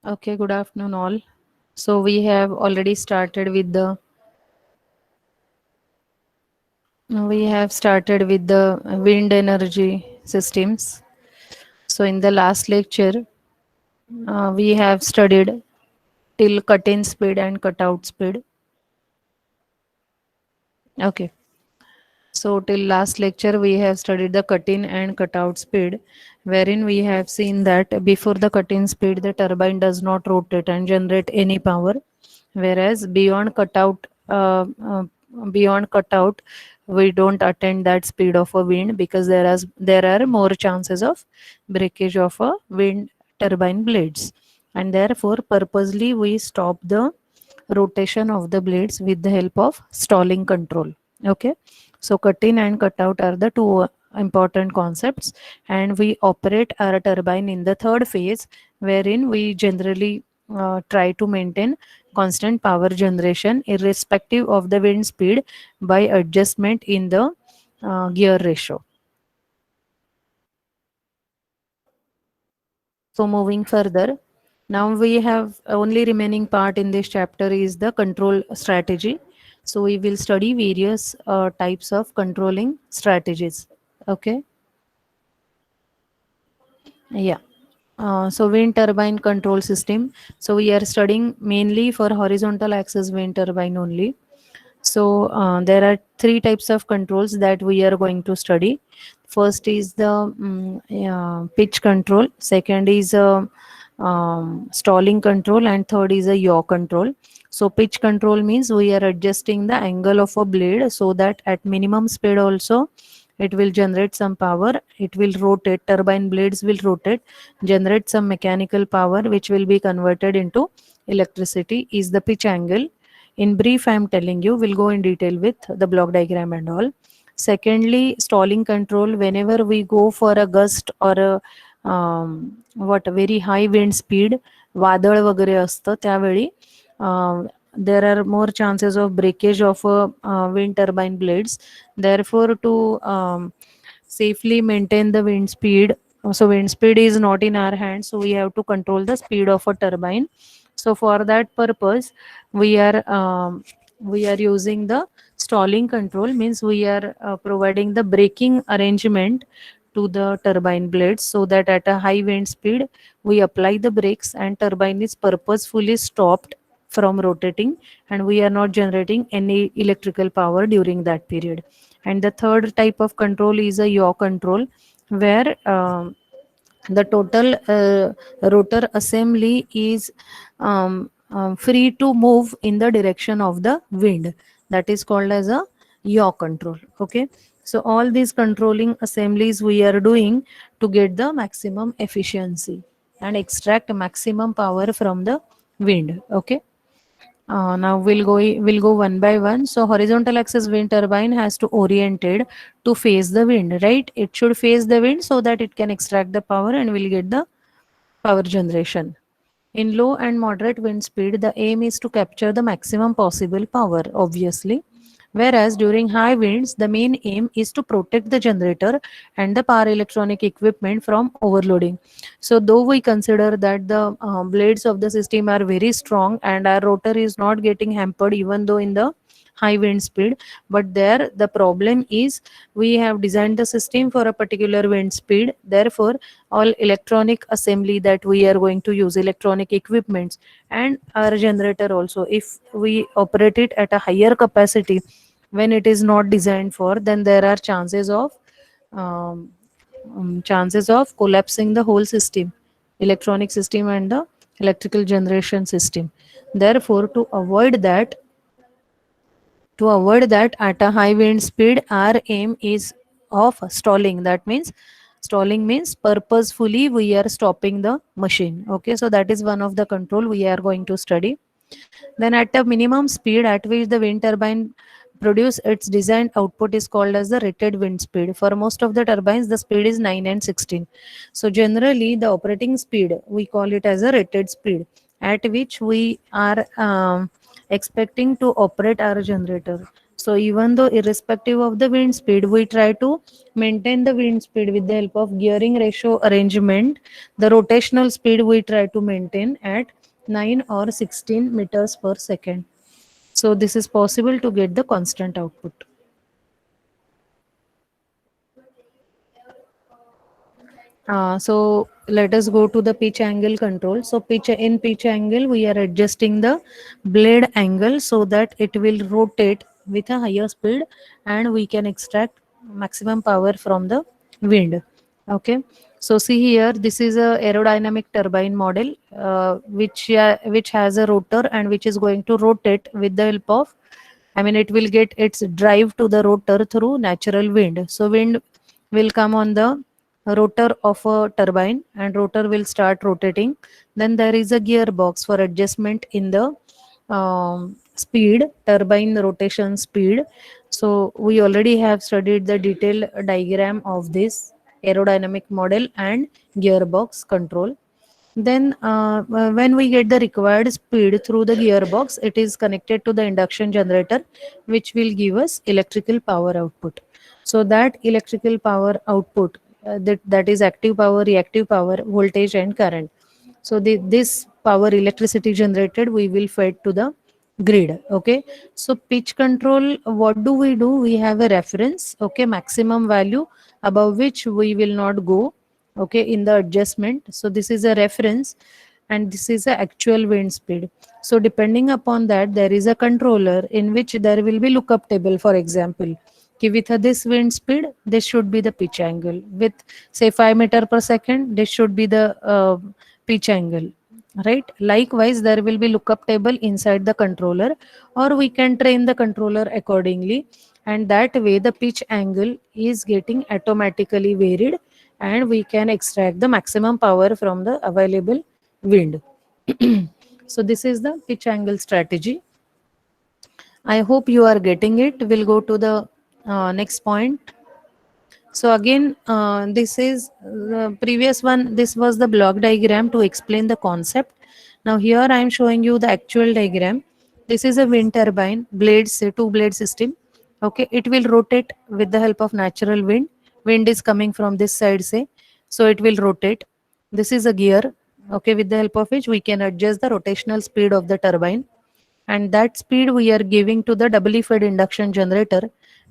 Okay, good afternoon all. So we have already started with the wind energy systems. So in the last lecture, we have studied till cut-in speed and cut-out speed. Okay. So till last lecture, we have studied the cut-in and cut-out speed, wherein we have seen that before the cut-in speed, the turbine does not rotate and generate any power, whereas beyond cutout, we don't attain that speed of a wind because there are more chances of breakage of a wind turbine blades, and therefore purposely we stop the rotation of the blades with the help of stalling control. Okay, so cut in and cut out are the two important concepts, and we operate our turbine in the third phase, wherein we generally try to maintain constant power generation irrespective of the wind speed by adjustment in the gear ratio. So moving further, now we have only remaining part in this chapter is the control strategy. So we will study various types of controlling strategies. Okay. Yeah. So wind turbine control system. So we are studying mainly for horizontal axis wind turbine only. So there are three types of controls that we are going to study. First is the pitch control. Second is stalling control, and third is a yaw control. So pitch control means we are adjusting the angle of a blade so that at minimum speed also it will generate some power. It will rotate. Turbine blades will rotate, generate some mechanical power which will be converted into electricity. Is the pitch angle. In brief, I am telling you, we'll go in detail with the block diagram and all. Secondly, stalling control. Whenever we go for a gust or a what a very high wind speed, वादळ वगैरे असतं त्यावेळी there are more chances of breakage of wind turbine blades. Therefore, to safely maintain the wind speed, so wind speed is not in our hands, so we have to control the speed of a turbine. So for that purpose, we are using the stalling control, means we are providing the braking arrangement to the turbine blades so that at a high wind speed we apply the brakes and turbine is purposefully stopped from rotating, and we are not generating any electrical power during that period. And the third type of control is a yaw control, where the total rotor assembly is free to move in the direction of the wind. That is called as a yaw control. Okay, so all these controlling assemblies we are doing to get the maximum efficiency and extract maximum power from the wind. Okay, now we'll go one by one. So horizontal axis wind turbine has to oriented to face the wind, right? It should face the wind so that it can extract the power and will get the power generation. In low and moderate wind speed, the aim is to capture the maximum possible power, obviously. Whereas during high winds, the main aim is to protect the generator and the power electronic equipment from overloading. So, though we consider that the blades of the system are very strong and our rotor is not getting hampered even though in the high wind speed, but there the problem is we have designed the system for a particular wind speed. Therefore, all electronic assembly that we are going to use, electronic equipments and our generator also, if we operate it at a higher capacity when it is not designed for, then there are um, chances of collapsing the whole system, electronic system and the electrical generation system. Therefore, to avoid that at a high wind speed, our aim is of stalling. That means stalling means purposefully we are stopping the machine. Okay, so that is one of the control we are going to study. Then at a minimum speed at which the wind turbine produce its designed output is called as the rated wind speed. For most of the turbines, the speed is 9 and 16. So generally, the operating speed, we call it as a rated speed at which we are expecting to operate our generator. So even though irrespective of the wind speed, we try to maintain the wind speed with the help of gearing ratio arrangement. The rotational speed we try to maintain at 9 or 16 meters per second. So this is possible to get the constant output. So let us go to the pitch angle control. So pitch angle, we are adjusting the blade angle so that it will rotate with a higher speed and we can extract maximum power from the wind. Okay. So see here, this is a aerodynamic turbine model, which has a rotor and which is going to rotate with the help of, I mean, it will get its drive to the rotor through natural wind. So wind will come on the rotor of a turbine and rotor will start rotating. Then there is a gearbox for adjustment in the speed, turbine rotation speed. So we already have studied the detailed diagram of this aerodynamic model and gearbox control. Then, when we get the required speed through the gearbox, it is connected to the induction generator, which will give us electrical power output. So that electrical power output, that is active power, reactive power, voltage, and current. So this power electricity generated, we will feed to the grid. Okay. So pitch control, what do? We have a reference. Okay, maximum value above which we will not go. Okay, in the adjustment. So this is a reference and this is the actual wind speed. So depending upon that, there is a controller in which there will be lookup table. For example, with this wind speed, this should be the pitch angle. With say 5 meter per second, this should be the pitch angle, right? Likewise, there will be lookup table inside the controller, or we can train the controller accordingly, and that way the pitch angle is getting automatically varied and we can extract the maximum power from the available wind. So this is the pitch angle strategy. I hope you are getting it. We'll go to the next point. So again, this is the previous one. This was the block diagram to explain the concept. Now here I am showing you the actual diagram. This is a wind turbine, blades, say two blade system. Okay, it will rotate with the help of natural wind. Wind is coming from this side, say. So it will rotate. This is a gear. Okay, with the help of which we can adjust the rotational speed of the turbine, and that speed we are giving to the doubly fed induction generator,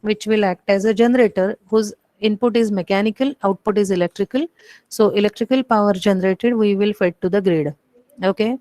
which will act as a generator whose input is mechanical, output is electrical. So electrical power generated we will feed to the grid. Okay,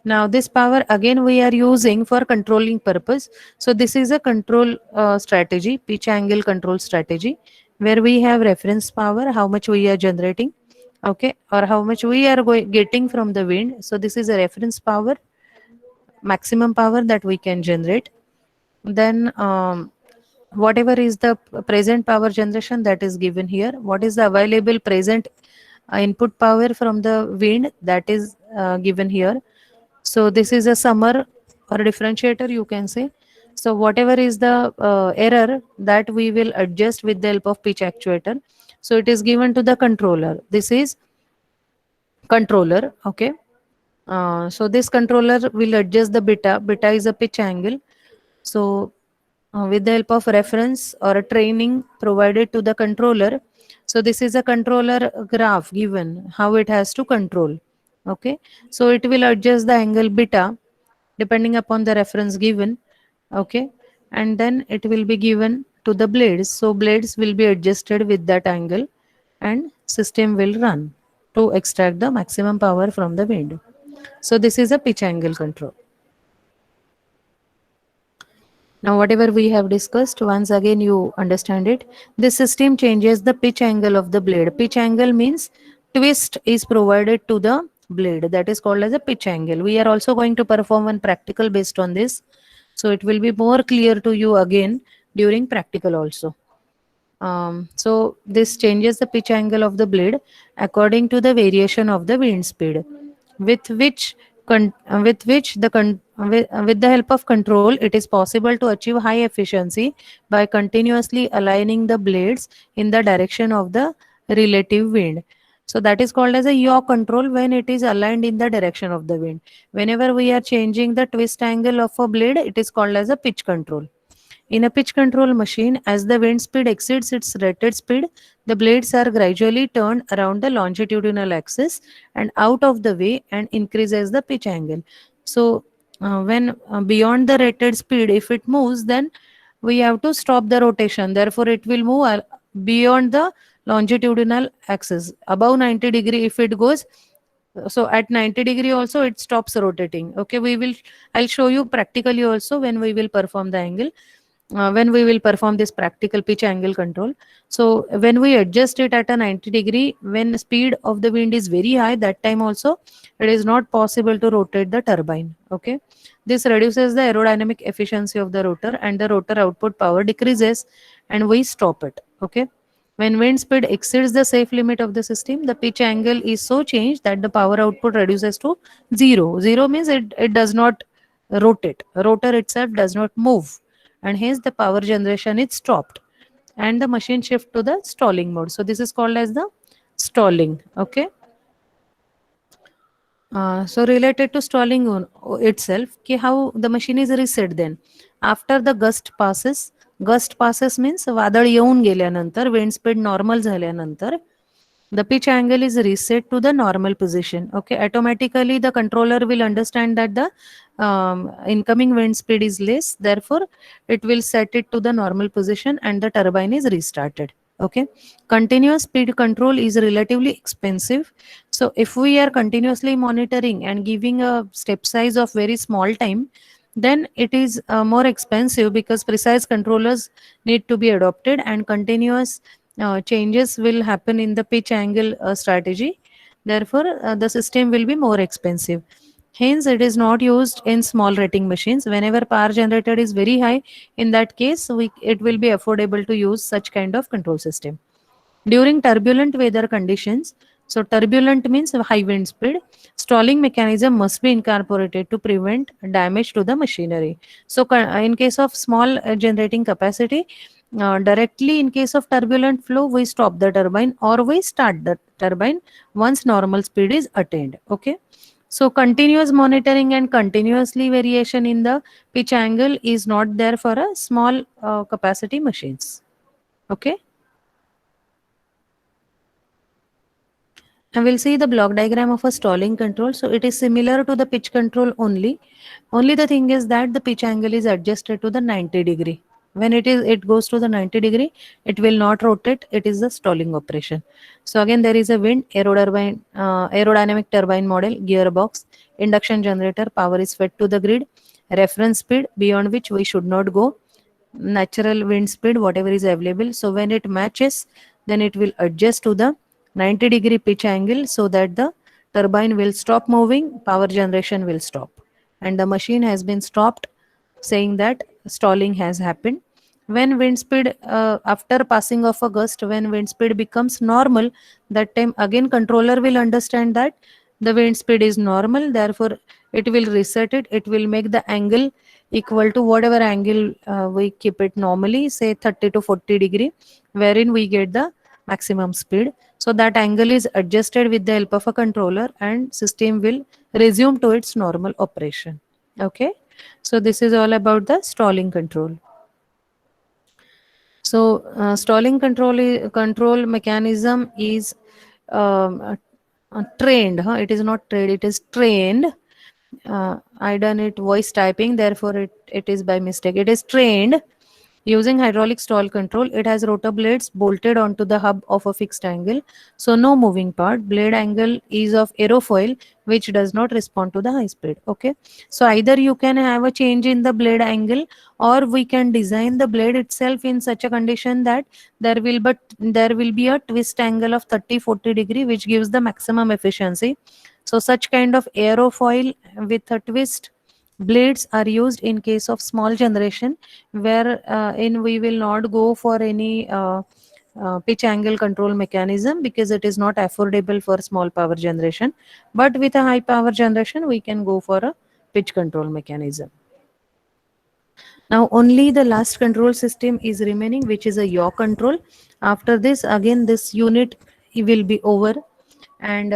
now this power again we are using for controlling purpose. So this is a control strategy, pitch angle control strategy, where we have reference power, how much we are generating, okay, or how much we are getting from the wind. So this is a reference power, maximum power that we can generate. Then whatever is the present power generation, that is given here. What is the available present input power from the wind, that is given here. So this is a summer or a differentiator, you can say. So whatever is the error, that we will adjust with the help of pitch actuator. So it is given to the controller. This is controller. Okay. So this controller will adjust the beta. Beta is a pitch angle. So with the help of reference or a training provided to the controller, so this is a controller graph given how it has to control. Okay, so it will adjust the angle beta depending upon the reference given. Okay, and then it will be given to the blades. So blades will be adjusted with that angle and system will run to extract the maximum power from the wind. So this is a pitch angle control. Now, whatever we have discussed, once again you understand it. This system changes the pitch angle of the blade. Pitch angle means twist is provided to the blade. That is called as a pitch angle. We are also going to perform one practical based on this. So it will be more clear to you again during practical also. So this changes the pitch angle of the blade according to the variation of the wind speed, with which with the help of control, it is possible to achieve high efficiency by continuously aligning the blades in the direction of the relative wind. So that is called as a yaw control when it is aligned in the direction of the wind. Whenever we are changing the twist angle of a blade, it is called as a pitch control. In a pitch control machine, as the wind speed exceeds its rated speed, the blades are gradually turned around the longitudinal axis and out of the way and increases the pitch angle. So, when beyond the rated speed, if it moves, then we have to stop the rotation. Therefore, it will move beyond the longitudinal axis. Above 90 degree, if it goes, so at 90 degree also it stops rotating. Okay, I'll show you practically also when we will perform the angle, when we will perform this practical pitch angle control. So when we adjust it at a 90 degree, when the speed of the wind is very high, that time also it is not possible to rotate the turbine. Okay, this reduces the aerodynamic efficiency of the rotor and the rotor output power decreases and we stop it. Okay, when wind speed exceeds the safe limit of the system, the pitch angle is so changed that the power output reduces to zero. Zero means it does not rotate. Rotor itself does not move, and hence the power generation is stopped and the machine shift to the stalling mode. So this is called as the stalling. Okay. So related to stalling itself, how the machine is reset then. After the gust passes means वादळ येऊन गेल्यानंतर, wind speed normal झाल्यानंतर, the pitch angle is reset to the normal position. Okay, automatically the controller will understand that the incoming wind speed is less, therefore it will set it to the normal position and the turbine is restarted. Okay, continuous speed control is relatively expensive. So if we are continuously monitoring and giving a step size of very small time, then it is more expensive because precise controllers need to be adopted and continuous changes will happen in the pitch angle strategy. Therefore, the system will be more expensive. Hence, it is not used in small rating machines. Whenever power generated is very high, in that case, it will be affordable to use such kind of control system. During turbulent weather conditions, so turbulent means high wind speed, stalling mechanism must be incorporated to prevent damage to the machinery. So in case of small generating capacity, directly in case of turbulent flow, we stop the turbine or we start the turbine once normal speed is attained. Okay. So continuous monitoring and continuously variation in the pitch angle is not there for a small capacity machines. Okay. And we'll see the block diagram of a stalling control. So it is similar to the pitch control only. Only the thing is that the pitch angle is adjusted to the 90 degree. When it goes to the 90 degree, it will not rotate. It is the stalling operation. So again, there is a wind, aerodynamic turbine model, gearbox, induction generator, power is fed to the grid, reference speed beyond which we should not go, natural wind speed, whatever is available. So when it matches, then it will adjust to the 90-degree pitch angle so that the turbine will stop moving, power generation will stop. And the machine has been stopped, saying that stalling has happened. When wind speed, after passing of a gust, when wind speed becomes normal, that time again controller will understand that the wind speed is normal, therefore it will reset it, it will make the angle equal to whatever angle we keep it normally, say 30 to 40 degree, wherein we get the maximum speed. So that angle is adjusted with the help of a controller and system will resume to its normal operation. Okay, so this is all about the stalling control. So stalling control mechanism is trained. Huh? It is not trained. It is trained. I done it voice typing. Therefore, it is by mistake. It is trained using hydraulic stall control. It has rotor blades bolted onto the hub of a fixed angle. So no moving part. Blade angle is of aerofoil, which does not respond to the high speed. Okay. So either you can have a change in the blade angle, or we can design the blade itself in such a condition that there will be a twist angle of 30-40 degree, which gives the maximum efficiency. So such kind of aerofoil with a twist blades are used in case of small generation, where in we will not go for any pitch angle control mechanism because it is not affordable for small power generation. But with a high power generation, we can go for a pitch control mechanism. Now only the last control system is remaining, which is a yaw control. After this, again this unit will be over, and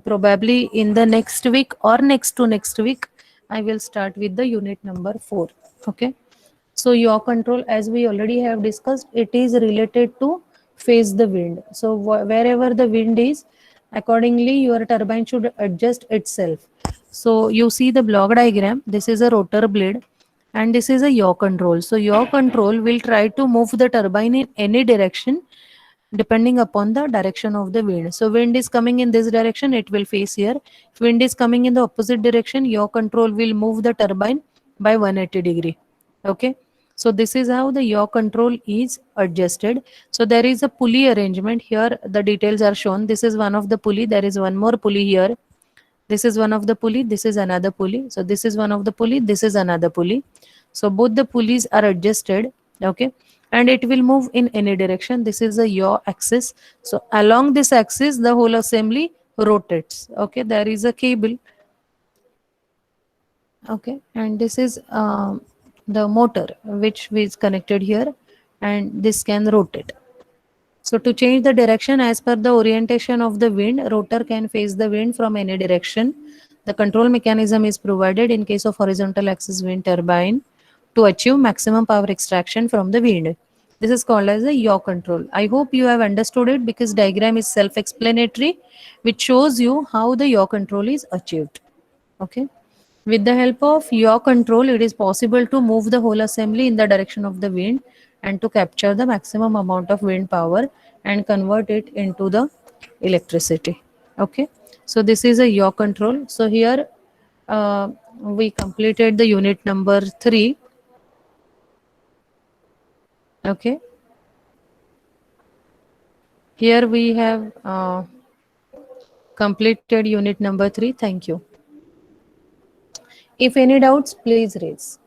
probably in the next week or next to next week, I will start with the unit number 4. Okay. So yaw control, as we already have discussed, it is related to face the wind. So wherever the wind is, accordingly your turbine should adjust itself. So you see the block diagram, this is a rotor blade and this is a yaw control. So yaw control will try to move the turbine in any direction depending upon the direction of the wind. So wind is coming in this direction, it will face here. If wind is coming in the opposite direction, yaw control will move the turbine by 180-degree. Okay. So this is how the yaw control is adjusted. So there is a pulley arrangement here. The details are shown. This is one of the pulley. There is one more pulley here. This is one of the pulley, this is another pulley. So this is one of the pulley, this is another pulley. So both the pulleys are adjusted, okay, and it will move in any direction. This is the yaw axis. So along this axis the whole assembly rotates. Okay, there is a cable, okay, and this is the motor which is connected here, and this can rotate. So to change the direction as per the orientation of the wind, rotor can face the wind from any direction. The control mechanism is provided in case of horizontal axis wind turbine to achieve maximum power extraction from the wind. This is called as a yaw control. I hope you have understood it because diagram is self-explanatory, which shows you how the yaw control is achieved. Okay. With the help of yaw control, it is possible to move the whole assembly in the direction of the wind and to capture the maximum amount of wind power and convert it into the electricity. Okay. So this is a yaw control. So here we completed the unit number 3. Okay. Here we have completed unit number 3. Thank you. If any doubts, please raise.